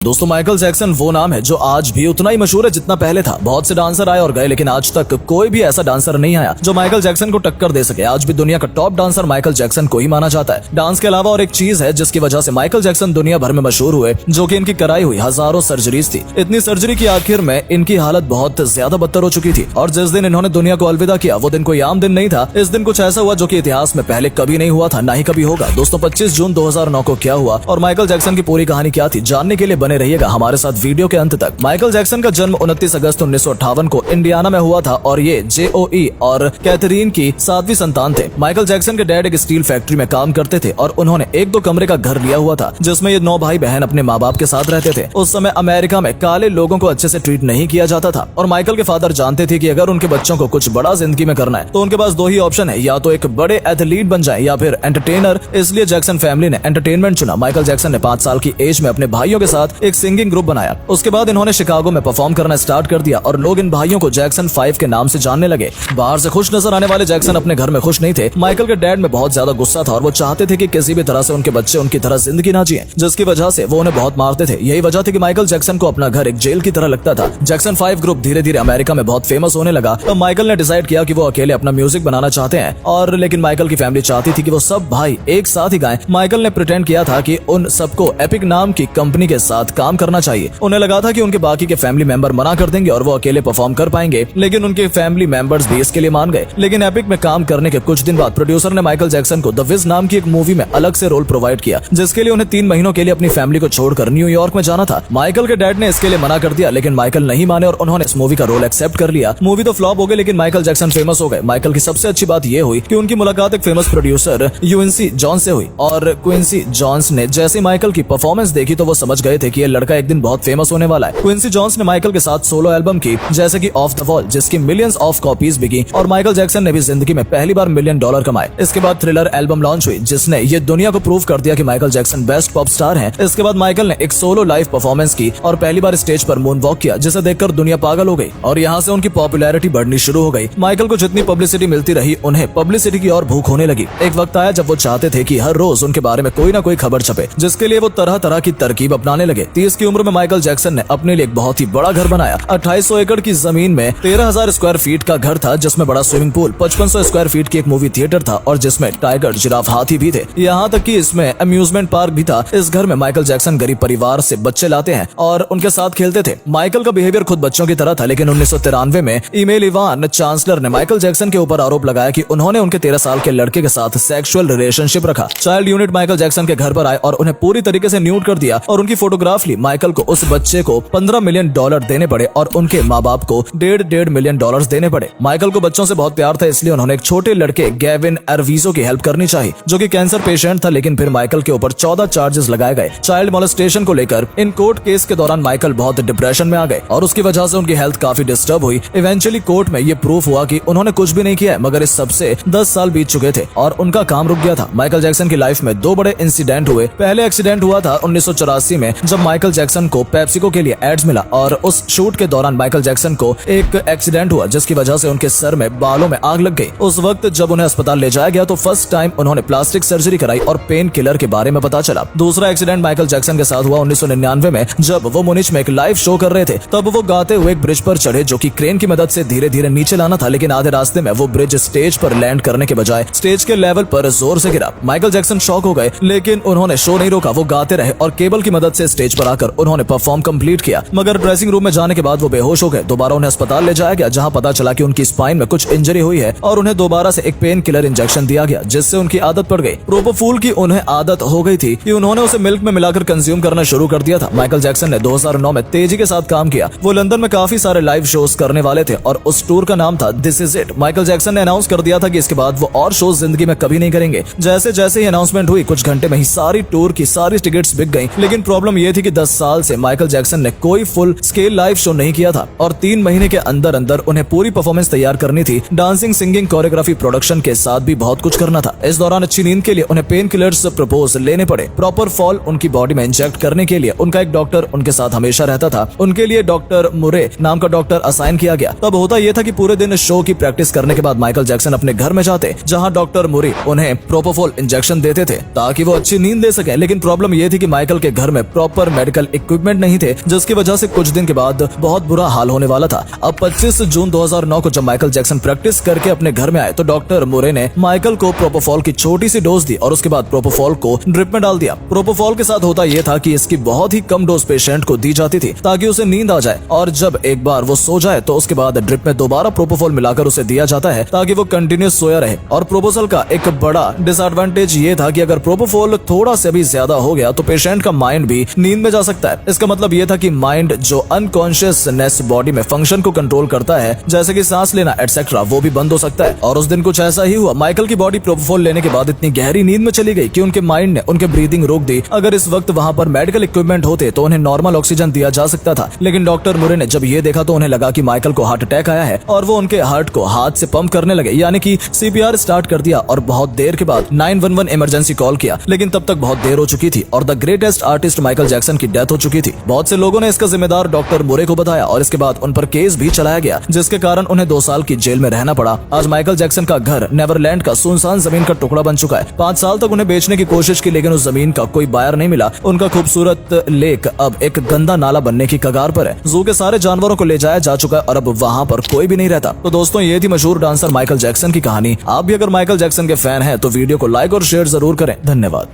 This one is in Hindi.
दोस्तों माइकल जैक्सन वो नाम है जो आज भी उतना ही मशहूर है जितना पहले था। बहुत से डांसर आए और गए लेकिन आज तक कोई भी ऐसा डांसर नहीं आया जो माइकल जैक्सन को टक्कर दे सके। आज भी दुनिया का टॉप डांसर माइकल जैक्सन को ही माना जाता है। डांस के अलावा और एक चीज है जिसकी वजह से माइकल जैक्सन दुनिया भर में मशहूर हुए, जो कि इनकी कराई हुई हजारों सर्जरीज थी। इतनी सर्जरी की आखिर में इनकी हालत बहुत ज्यादा बदतर हो चुकी थी और जिस दिन इन्होंने दुनिया को अलविदा किया वो दिन कोई आम दिन नहीं था। इस दिन कुछ ऐसा हुआ जो कि इतिहास में पहले कभी नहीं हुआ था, ना ही कभी होगा। दोस्तों 25 जून 2009 को क्या हुआ और माइकल जैक्सन की पूरी कहानी क्या थी, जानने के लिए बने रहिएगा हमारे साथ वीडियो के अंत तक। माइकल जैक्सन का जन्म 29 अगस्त 1958 को इंडियाना में हुआ था और ये JOE और कैथरीन की 7वीं संतान थे। माइकल जैक्सन के डैड एक स्टील फैक्ट्री में काम करते थे और उन्होंने 1-2 कमरे का घर लिया हुआ था जिसमें ये 9 भाई बहन अपने माँ बाप के साथ रहते थे। उस समय अमेरिका में काले लोगों को अच्छे से ट्रीट नहीं किया जाता था और माइकल के फादर जानते थे कि अगर उनके बच्चों को कुछ बड़ा जिंदगी में करना है तो उनके पास 2 ही ऑप्शन है, या तो एक बड़े एथलीट बन जाए या फिर एंटरटेनर। इसलिए जैक्सन फैमिली ने एंटरटेनमेंट चुना। माइकल जैक्सन ने 5 साल की एज में अपने भाइयों के साथ एक सिंगिंग ग्रुप बनाया। उसके बाद इन्होंने शिकागो में परफॉर्म करना स्टार्ट कर दिया और लोग इन भाइयों को जैक्सन 5 के नाम से जानने लगे। बाहर से खुश नजर आने वाले जैक्सन अपने घर में खुश नहीं थे। माइकल के डैड में बहुत ज्यादा गुस्सा था और वो चाहते थे कि किसी भी तरह से उनके बच्चे उनकी तरह जिंदगी ना जिए, जिसकी वजह से वो उन्हें बहुत मारते थे। यही वजह थी कि माइकल जैक्सन को अपना घर एक जेल की तरह लगता था। जैक्सन 5 ग्रुप धीरे धीरे अमेरिका में बहुत फेमस होने लगा तो माइकल ने डिसाइड किया कि वो अकेले अपना म्यूजिक बनाना चाहते हैं और लेकिन माइकल की फैमिली चाहती थी कि वो सब भाई एक साथ ही गाएं। माइकल ने प्रिटेंड किया था कि उन सबको एपिक नाम की कंपनी के साथ काम करना चाहिए। उन्हें लगा था कि उनके बाकी के फैमिली मेंबर मना कर देंगे और वो अकेले परफॉर्म कर पाएंगे, लेकिन उनके फैमिली मेंबर्स भी इसके लिए मान गए। लेकिन एपिक में काम करने के कुछ दिन बाद प्रोड्यूसर ने माइकल जैक्सन को द विज नाम की एक मूवी में अलग से रोल प्रोवाइड किया, जिसके लिए उन्हें 3 महीनों के लिए अपनी फैमिली को छोड़कर न्यूयॉर्क में जाना था। माइकल के डैड ने इसके लिए मना कर दिया लेकिन माइकल नहीं माने और उन्होंने इस मूवी का रोल एक्सेप्ट कर लिया। मूवी तो फ्लॉप हो गई लेकिन माइकल जैक्सन फेमस हो गए। माइकल की सबसे अच्छी बात यह हुई कि उनकी मुलाकात एक फेमस प्रोड्यूसर क्विंसी जॉन्स से हुई और क्विंसी जॉन्स ने जैसे माइकल की परफॉर्मेंस देखी तो वो समझ गए थे कि ये लड़का एक दिन बहुत फेमस होने वाला है। क्विंसी जॉन्स ने माइकल के साथ सोलो एल्बम की जैसे कि ऑफ द वॉल, जिसकी मिलियंस ऑफ कॉपीज बिकी और माइकल जैक्सन ने भी जिंदगी में पहली बार $1 मिलियन कमाए। इसके बाद थ्रिलर एल्बम लॉन्च हुई जिसने ये दुनिया को प्रूव कर दिया कि Michael Jackson best pop star हैं। इसके बाद माइकल ने एक सोलो लाइव परफॉर्मेंस की और पहली बार स्टेज पर मून वॉक किया, जिसे देखकर दुनिया पागल हो गई और यहाँ से उनकी पॉपुलैरिटी बढ़नी शुरू हो गई। माइकल को जितनी पब्लिसिटी मिलती रही उन्हें पब्लिसिटी की और भूख होने लगी। एक वक्त आया जब वो चाहते थे कि हर रोज उनके बारे में कोई ना कोई खबर छपे, जिसके लिए वो तरह तरह की तरकीब अपनाने लगे। 30 की उम्र में माइकल जैक्सन ने अपने लिए एक बहुत ही बड़ा घर बनाया। 2800 एकड़ की जमीन में 13,000 स्क्वायर फीट का घर था जिसमें बड़ा स्विमिंग पूल, 5500 स्क्वायर फीट की एक मूवी थिएटर था और जिसमें टाइगर, जिराफ, हाथी भी थे। यहाँ तक कि इसमें अम्यूजमेंट पार्क भी था। इस घर में माइकल जैक्सन गरीब परिवार से बच्चे लाते हैं और उनके साथ खेलते थे। माइकल का बिहेवियर खुद बच्चों की तरह था, लेकिन 1993 में ईमेल इवान चांसलर ने माइकल जैक्सन के ऊपर आरोप लगाया कि उन्होंने उनके 13 साल के लड़के के साथ सेक्सुअल रिलेशनशिप रखा। चाइल्ड यूनिट माइकल जैक्सन के घर पर आए और उन्हें पूरी तरीके से न्यूड कर दिया और उनकी फोटोग्राफ ली। माइकल को उस बच्चे को $15 मिलियन देने पड़े और उनके माँ बाप को $1.5 मिलियन देने पड़े। माइकल को बच्चों से बहुत प्यार था, इसलिए उन्होंने एक छोटे लड़के गैविन एरवीजो की हेल्प करनी चाहिए जो कि कैंसर पेशेंट था, लेकिन फिर माइकल के ऊपर 14 चार्जेस लगाए गए चाइल्ड मोलेस्टेशन को लेकर। इन कोर्ट केस के दौरान माइकल बहुत डिप्रेशन में आ गए और उसकी वजह से उनकी हेल्थ काफी डिस्टर्ब हुई। इवेंचुअली कोर्ट में ये प्रूफ हुआ कि उन्होंने कुछ भी नहीं किया है, मगर इस सबसे 10 साल बीत चुके थे और उनका काम रुक गया था। माइकल जैक्सन की लाइफ में 2 बड़े इंसिडेंट हुए। पहले एक्सीडेंट हुआ था 1984 में जब माइकल जैक्सन को पेप्सिको के लिए एड्स मिला और उस शूट के दौरान माइकल जैक्सन को एक एक्सीडेंट हुआ जिसकी वजह से उनके सर में बालों में आग लग गई। उस वक्त जब उन्हें अस्पताल ले जाया गया तो फर्स्ट टाइम उन्होंने प्लास्टिक सर्जरी कराई और पेन किलर के बारे में पता चला। दूसरा एक्सीडेंट माइकल जैक्सन के साथ हुआ 1999 में जब वो मुनिच में एक लाइव शो कर रहे थे। तब वो गाते हुए एक ब्रिज पर चढ़े जो कि क्रेन की मदद से धीरे धीरे नीचे लाना था, लेकिन आधे रास्ते में वो ब्रिज स्टेज पर लैंड करने के बजाय स्टेज के लेवल पर जोर से गिरा। माइकल जैक्सन शॉक हो गए, लेकिन उन्होंने शो नहीं रोका। वो गाते रहे और केबल की मदद से स्टेज पर आकर उन्होंने परफॉर्म कंप्लीट किया, मगर ड्रेसिंग रूम में जाने के बाद वो बेहोश हो गए। दोबारा उन्हें अस्पताल ले जाया गया जहां पता चला कि उनकी स्पाइन में कुछ इंजरी हुई है और उन्हें दोबारा से एक पेन किलर इंजेक्शन दिया गया जिससे उनकी आदत पड़ गई। प्रोपोफूल की उन्हें आदत हो गई थी कि उन्होंने उसे मिल्क में मिलाकर कंज्यूम करना शुरू कर दिया था। माइकल जैक्सन ने 2009 में तेजी के साथ काम किया। वो लंदन में काफी सारे लाइव शोज करने वाले थे और उस टूर का नाम था this is it. Michael Jackson ने अनाउंस कर दिया था कि इसके बाद वो और शोज जिंदगी में कभी नहीं करेंगे। जैसे जैसे ही अनाउंसमेंट हुई कुछ घंटे में ही सारी टूर की सारी टिकट्स बिक गई। लेकिन प्रॉब्लम ये थी कि 10 साल से माइकल जैक्सन ने कोई फुल स्केल लाइव शो नहीं किया था और 3 महीने के अंदर अंदर उन्हें पूरी परफॉर्मेंस तैयार करनी थी। डांसिंग, सिंगिंग, कोरियोग्राफी, प्रोडक्शन के साथ भी बहुत कुछ करना था। इस दौरान अच्छी नींद के लिए उन्हें पेन किलर्स प्रपोज लेने पड़े। प्रॉपर फॉल उनकी बॉडी में इंजेक्ट करने के लिए उनका एक डॉक्टर उनके साथ हमेशा रहता था। उनके लिए डॉक्टर मुरे नाम का डॉक्टर असाइन किया गया। तब होता यह था कि पूरे दिन शो की प्रैक्टिस करने के बाद माइकल जैक्सन अपने घर में जाते जहां डॉक्टर मुरे उन्हें प्रोपोफॉल इंजेक्शन देते थे ताकि वो अच्छी नींद ले सके। लेकिन प्रॉब्लम यह थी कि माइकल के घर में प्रॉपर मेडिकल इक्विपमेंट नहीं थे, जिसकी वजह से कुछ दिन के बाद बहुत बुरा हाल होने वाला था। अब 25 जून 2009 को जब माइकल जैक्सन प्रैक्टिस करके अपने घर में आए तो डॉक्टर मुरे ने माइकल को प्रोपोफॉल की छोटी सी डोज दी और उसके बाद प्रोपोफॉल को ड्रिप में डाल दिया। प्रोपोफॉल के साथ होता यह था कि इसकी बहुत ही कम डोज पेशेंट को दी जाती थी ताकि उसे नींद आ जाए, और जब एक बार वो सो जाए तो उसके बाद ड्रिप में दोबारा प्रोपोफॉल मिलाकर उसे दिया जाता है ताकि वो कंटिन्यूस सोया रहे। और प्रोपोफॉल का एक बड़ा डिसएडवांटेज ये था कि अगर प्रोपोफॉल थोड़ा से भी ज्यादा हो गया तो पेशेंट का माइंड भी नींद में जा सकता है। इसका मतलब ये था कि माइंड जो अनकॉन्शियसनेस बॉडी में फंक्शन को कंट्रोल करता है, जैसे कि सांस लेना एटसेट्रा, वो भी बंद हो सकता है। और उस दिन कुछ ऐसा ही हुआ। माइकल की बॉडी प्रोपोफॉल लेने के बाद इतनी गहरी नींद में चली गई कि उनके माइंड ने उनके ब्रीदिंग रोक दी। अगर इस वक्त वहां पर मेडिकल इक्विपमेंट होते तो उन्हें नॉर्मल ऑक्सीजन दिया जा सकता था, लेकिन डॉक्टर मुरे ने जब ये देखा तो उन्हें लगा कि माइकल को हार्ट अटैक आया है और वो उनके हार्ट को हाथ से पंप करने लगे, यानी कि सीपीआर स्टार्ट कर दिया। और बहुत देर के बाद 911 इमरजेंसी कॉल किया, लेकिन तब तक बहुत देर हो चुकी थी और the greatest artist Michael Jackson की डेथ हो चुकी थी। बहुत से लोगों ने इसका जिम्मेदार डॉक्टर मुरे को बताया और इसके बाद उन पर केस भी चलाया गया, जिसके कारण उन्हें 2 साल की जेल में रहना पड़ा। आज माइकल जैक्सन का घर नेवरलैंड का सुनसान जमीन का टुकड़ा बन चुका है। 5 साल तक उन्हें बेचने की कोशिश की, लेकिन उस जमीन का कोई बायर नहीं मिला। उनका खूबसूरत लेक अब एक गंदा नाला बनने की कगार पर है। जू के सारे जानवरों को ले जाया जा चुका है और अब वहाँ पर कोई भी नहीं रहता। तो दोस्तों, ये थी मशहूर डांसर माइकल जैक्सन की कहानी। आप भी अगर माइकल जैक्सन के फैन हैं तो वीडियो को लाइक और शेयर जरूर करें। धन्यवाद।